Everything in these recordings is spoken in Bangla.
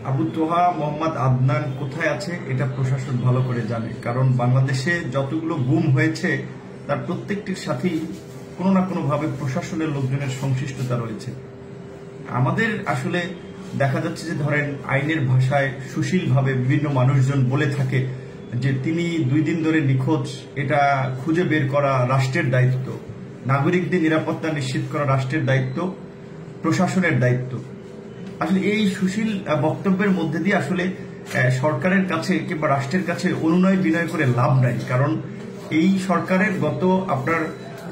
আবু তোহা মোহাম্মদ আদনান কোথায় আছে এটা প্রশাসন ভালো করে জানে, কারণ বাংলাদেশে যতগুলো গুম হয়েছে তার প্রত্যেকটির সাথেই কোনো না কোনো ভাবে প্রশাসনের লোকজনের সংশ্লিষ্টতা রয়েছে। আমাদের আসলে দেখা যাচ্ছে যে ধরেন আইনের ভাষায় সুশীলভাবে বিভিন্ন মানুষজন বলে থাকে যে তিনি 2 দিন ধরে নিখোঁজ, এটা খুঁজে বের করা রাষ্ট্রের দায়িত্ব, নাগরিকদের নিরাপত্তা নিশ্চিত করা রাষ্ট্রের দায়িত্ব, প্রশাসনের দায়িত্ব। আসলে এই সুশীল বক্তব্যের মধ্যে দিয়ে আসলে সরকারের কাছে কিংবা রাষ্ট্রের কাছে অনুনয় বিনয় করে লাভ নাই, কারণ এই সরকারের গত আপনার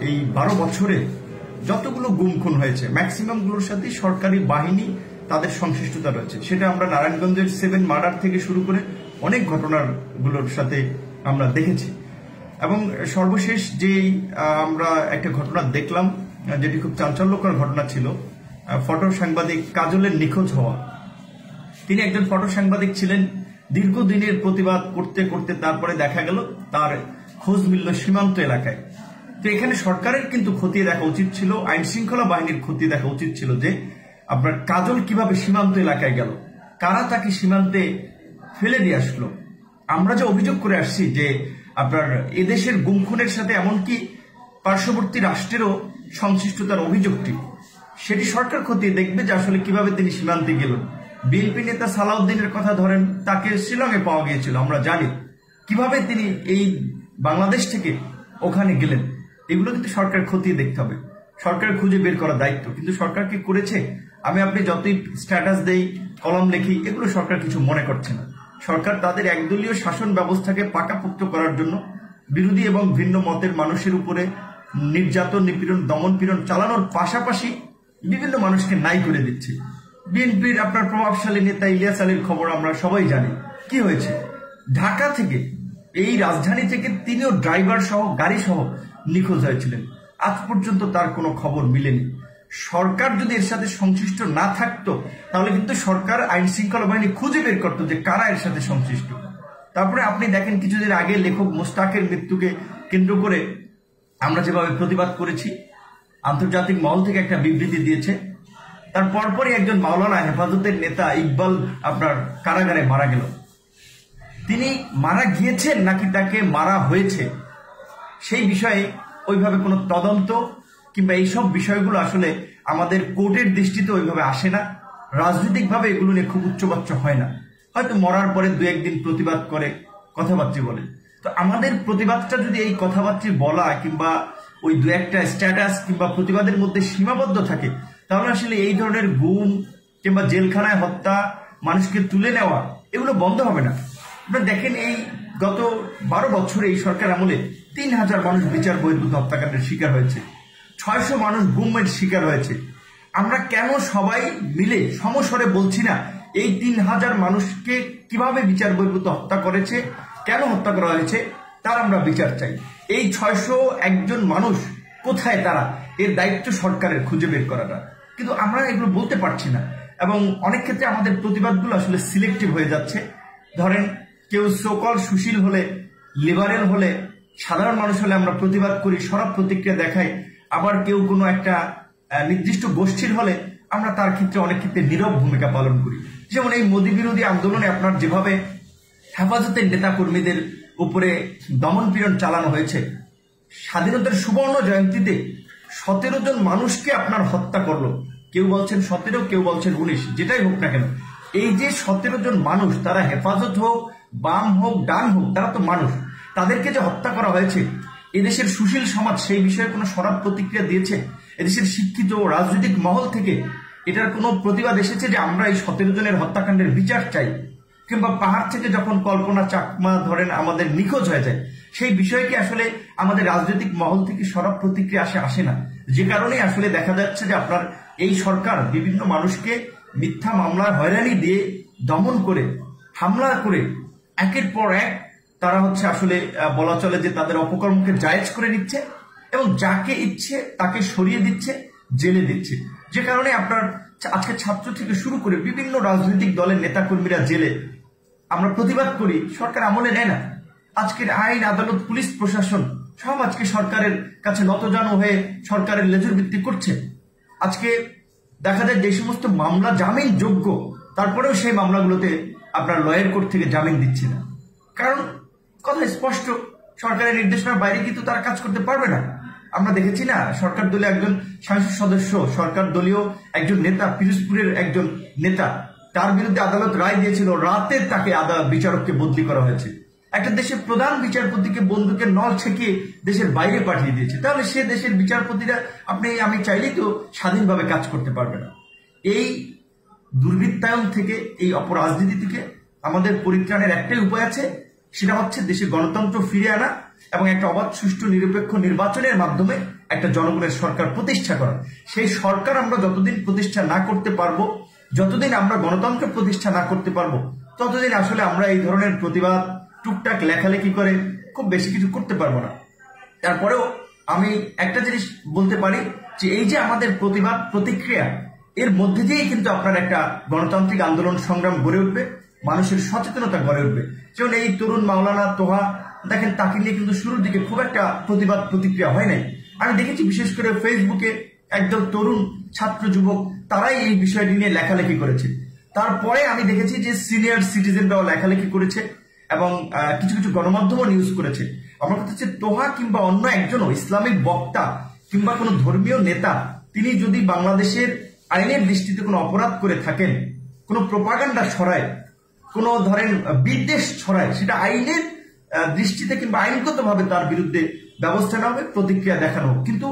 এই 12 বছরে যতগুলো গুম খুন হয়েছে ম্যাক্সিমাম গুলোর সাথে সরকারি বাহিনী তাদের সংশ্লিষ্টতা রয়েছে। সেটা আমরা নারায়ণগঞ্জের 7 মার্ডার থেকে শুরু করে অনেক ঘটনাগুলোর সাথে আমরা দেখেছি। এবং সর্বশেষ যে আমরা একটা ঘটনা দেখলাম যেটি খুব চাঞ্চল্যকর ঘটনা ছিল, ফটো সাংবাদিক কাজলের নিখোঁজ হওয়া। তিনি একজন ফটো সাংবাদিক ছিলেন, দীর্ঘদিনের প্রতিবাদ করতে করতে তারপরে দেখা গেল তার খোঁজ মিলল সীমান্ত এলাকায়। তো এখানে সরকারের কিন্তু খতিয়ে দেখা উচিত ছিল, আইন শৃঙ্খলা বাহিনীর খতিয়ে দেখা উচিত ছিল যে আপনার কাজল কিভাবে সীমান্ত এলাকায় গেল, কারা তাকে সীমান্তে ফেলে দিয়ে আসলো। আমরা যে অভিযোগ করে আসছি যে আপনার এদেশের গুম খুনের সাথে এমনকি পার্শ্ববর্তী রাষ্ট্রেরও সংশ্লিষ্টতার অভিযোগটি, সেটি সরকার খতিয়ে দেখবে যে আসলে কিভাবে তিনি সীমান্তে গেলেন। বিএনপি নেতা সালাউদ্দিনের কথা ধরেন, তাকে শিলংয়ে পাওয়া গিয়েছিল, আমরা জানি কিভাবে তিনি এই বাংলাদেশ থেকে ওখানে গেলেন। এগুলো কিন্তু সরকার খতিয়ে দেখতে হবে, সরকার খুঁজে বের করার দায়িত্ব। কিন্তু সরকার কি করেছে? আমি আপনি যতই স্ট্যাটাস দেই, কলম লেখি, এগুলো সরকার কিছু মনে করছে না। সরকার তাদের একদলীয় শাসন ব্যবস্থাকে পাকাপোক্ত করার জন্য বিরোধী এবং ভিন্ন মতের মানুষের উপরে নির্যাতন, নিপীড়ন, দমন পীড়ন চালানোর পাশাপাশি বিভিন্ন মানুষকে নাই করে দিচ্ছে। বিএনপির আপনার প্রভাবশালী নেতা ইলিয়াস আলীর খবর আমরা সবাই জানি। কি হয়েছে? ঢাকা থেকে, এই রাজধানী থেকে তিনিও ড্রাইভার সহ গাড়ি সহ নিখোঁজ হয়েছিলেন। আজ পর্যন্ত তার কোনো খবর মিলেনি। সরকার যদি এর সাথে সংশ্লিষ্ট না থাকতো তাহলে কিন্তু সরকার আইন শৃঙ্খলা বাহিনী খুঁজে বের করতো যে কারা এর সাথে সংশ্লিষ্ট। তারপরে আপনি দেখেন কিছুদিন আগে লেখক মোস্তাকের মৃত্যুকে কেন্দ্র করে আমরা যেভাবে প্রতিবাদ করেছি, আন্তর্জাতিক মহল থেকে একটা বিবৃতি দিয়েছে। তার পরপরই একজন মাওলানা হেফাজতের নেতা ইকবাল আপনার কারাগারে মারা গেল। তিনি মারা গিয়েছেন নাকি তাকে মারা হয়েছে সেই বিষয়ে ওইভাবে কোনো তদন্ত কিংবা এইসব বিষয়গুলো আসলে আমাদের কোর্টের দৃষ্টিতে ওইভাবে আসে না। রাজনৈতিকভাবে এগুলো নিয়ে খুব উচ্চবাচ্য হয় না। হয়তো মরার পরে 2-1 দিন প্রতিবাদ করে, কথাবার্তা বলে। তো আমাদের প্রতিবাদটা যদি এই কথাবার্তা বলা কিংবা ওই 2-1টা স্ট্যাটাস কিংবা প্রতিবাদের মধ্যে সীমাবদ্ধ থাকে, তাহলে আসলে এই ধরনের গুম কিংবা জেলখানায় হত্যা, মানুষকে তুলে নেওয়া, এগুলো বন্ধ হবে না। আপনারা দেখেন এই গত 12 বছরে এই সরকার আমলে 3000 মানুষ বিচার বহির্ভূত হত্যাকাণ্ডের শিকার হয়েছে, 600 মানুষ গুমের শিকার হয়েছে। আমরা কেন সবাই মিলে সমস্বরে বলছি না এই 3000 মানুষকে কিভাবে বিচার বহির্ভূত হত্যা করেছে, কেন হত্যা করা হয়েছে, তার আমরা বিচার চাই। এই 601 মানুষ কোথায় তারা, এর দায়িত্ব সরকারের খুঁজে বের করাটা। কিন্তু আমরা এগুলো বলতে পারছি না। এবং অনেক ক্ষেত্রে আমাদের প্রতিবাদগুলো আসলে সিলেক্টিভ হয়ে যাচ্ছে। ধরেন কেউ সোকল সুশীল হলে, লিবারেল হলে, সাধারণ মানুষ হলে আমরা প্রতিবাদ করি, সরব প্রতিক্রিয়া দেখাই। আবার কেউ কোনো একটা নির্দিষ্ট গোষ্ঠীর হলে আমরা তার ক্ষেত্রে অনেক ক্ষেত্রে নীরব ভূমিকা পালন করি। যেমন এই মোদী বিরোধী আন্দোলনে আপনার যেভাবে হেফাজতের নেতা কর্মীদের উপরে দমন পীড়ন চালানো হয়েছে, স্বাধীনতার সুবর্ণ জয়ন্তীতে 17 জন মানুষকে আপনার হত্যা করলো। কেউ বলছেন 17, কেউ বলছেন 19, যেটাই হোক না কেন, এই যে 17 জন মানুষ, তারা হেফাজত হোক, বাম হোক, ডান হোক, তারা তো মানুষ। তাদেরকে যে হত্যা করা হয়েছে, এদেশের সুশীল সমাজ সেই বিষয়ে কোনো সরব প্রতিক্রিয়া দিয়েছে? এদেশের শিক্ষিত রাজনৈতিক মহল থেকে এটার কোনো প্রতিবাদ এসেছে যে আমরা এই 17 জনের হত্যাকাণ্ডের বিচার চাই? কিংবা পাহাড় থেকে যখন কল্পনা চাকমা ধরেন আমাদের নিখোঁজ হয়ে যায়, সেই বিষয়টি আসলে আমাদের রাজনৈতিক মহল থেকে সরব প্রতিক্রিয়া আসে না। যে কারণে আসলে দেখা যাচ্ছে যে আপনার এই সরকার বিভিন্ন মানুষকে মিথ্যা মামলার হয়রানি দিয়ে দমন করে, হামলা করে, একের পর এক তারা আসলে বলা চলে যে তাদের অপকর্মকে জায়েজ করে নিচ্ছে এবং যাকে ইচ্ছে তাকে সরিয়ে দিচ্ছে, জেলে দিচ্ছে। যে কারণে আপনার আজকে ছাত্র থেকে শুরু করে বিভিন্ন রাজনৈতিক দলের নেতাকর্মীরা জেলে। আমরা প্রতিবাদ করি, সরকার আমলে নেয় না। আজকের আইন, আদালত, পুলিশ প্রশাসন সব আজকে সরকারের কাছে নতজানু হয়ে সরকারের লেজুর ভিত্তি করছে। আজকে দেখা যায় যে সমস্ত মামলা জামিন যোগ্য তারপরেও সেই মামলাগুলোতে আপনার লয়ার কোর্ট থেকে জামিন দিচ্ছে না, কারণ কথা স্পষ্ট, সরকারের নির্দেশনার বাইরে কিন্তু তারা কাজ করতে পারবে না। আমরা দেখেছি না, সরকার দলীয় একজন সংসদ সদস্য, সরকার দলীয় একজন নেতা, পিরোজপুরের একজন নেতা, তার বিরুদ্ধে আদালত রায় দিয়েছিল, রাতে তাকে বিচারককে বদলি করা হয়েছে। একটা দেশের প্রধান বিচারপতিকে বন্দুকের নল ছেঁকিয়ে দেশের বাইরে পাঠিয়ে দিয়েছে। তাহলে সে দেশের বিচারপতিরা আমি চাইলেই তো স্বাধীনভাবে কাজ করতে পারবে না। এই দুর্বৃত্তায়ন থেকে, এই অপরাজনীতি থেকে আমাদের পরিত্রাণের একটাই উপায় আছে, সেটা হচ্ছে দেশে গণতন্ত্র ফিরে আনা এবং একটা অবাধ, সুষ্ঠু, নিরপেক্ষ নির্বাচনের মাধ্যমে একটা জনগণের সরকার প্রতিষ্ঠা করা। সেই সরকার আমরা যতদিন প্রতিষ্ঠা না করতে পারবো, যতদিন আমরা গণতন্ত্র প্রতিষ্ঠা না করতে পারবো, ততদিন আসলে আমরা এই ধরনের প্রতিবাদ, টুকটাক লেখালেখি করে খুব বেশি কিছু করতে পারবো না। তারপরেও আমি একটা জিনিস বলতে পারি যে এই যে আমাদের প্রতিবাদ, প্রতিক্রিয়া, এর মধ্যে দিয়েই কিন্তু আপনার একটা গণতান্ত্রিক আন্দোলন সংগ্রাম গড়ে উঠবে, মানুষের সচেতনতা গড়ে উঠবে। যেমন এই তরুণ মাওলানা তোহা, দেখেন তাকে নিয়ে কিন্তু শুরুর দিকে খুব একটা প্রতিবাদ প্রতিক্রিয়া হয় নাই। আমি দেখেছি বিশেষ করে ফেসবুকে একদল তরুণ ছাত্র যুবক তারাই এই বিষয়টি নিয়ে লেখালেখি করেছে। তারপরে আমি দেখেছি যে সিনিয়র সিটিজেনরাও লেখালেখি করেছে এবং কিছু কিছু গণমাধ্যমও নিউজ করেছে। আমার কথা হচ্ছে তোহা কিংবা অন্য একজনও ইসলামিক বক্তা কিংবা কোনো ধর্মীয় নেতা, তিনি যদি বাংলাদেশের আইনের দৃষ্টিতে কোনো অপরাধ করে থাকেন, কোনো প্রোপাগান্ডা ছড়ায়, কোনো ধরেন বিদ্বেষ ছড়ায়, সেটা আইনের দৃষ্টিতে কিংবা আইনগতভাবে তার বিরুদ্ধে ব্যবস্থা নেওয়া হবে, প্রতিক্রিয়া দেখানো হবে। কিন্তু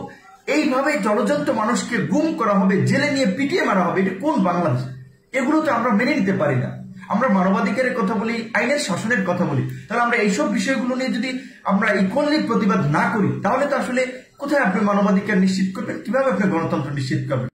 এইভাবে জলজন্ত মানুষকে গুম করা হবে, জেলে নিয়ে পিটিয়ে মারা হবে, এটা কোন বাংলাদেশ? এগুলো তো আমরা মেনে নিতে পারি না। আমরা মানবাধিকারের কথা বলি, আইনের শাসনের কথা বলি, তাহলে আমরা এইসব বিষয়গুলো নিয়ে যদি আমরা ইকুয়ালি প্রতিবাদ না করি, তাহলে তো আসলে কোথায় আপনি মানবাধিকার নিশ্চিত করবেন, কিভাবে আপনি গণতন্ত্র নিশ্চিত করবেন?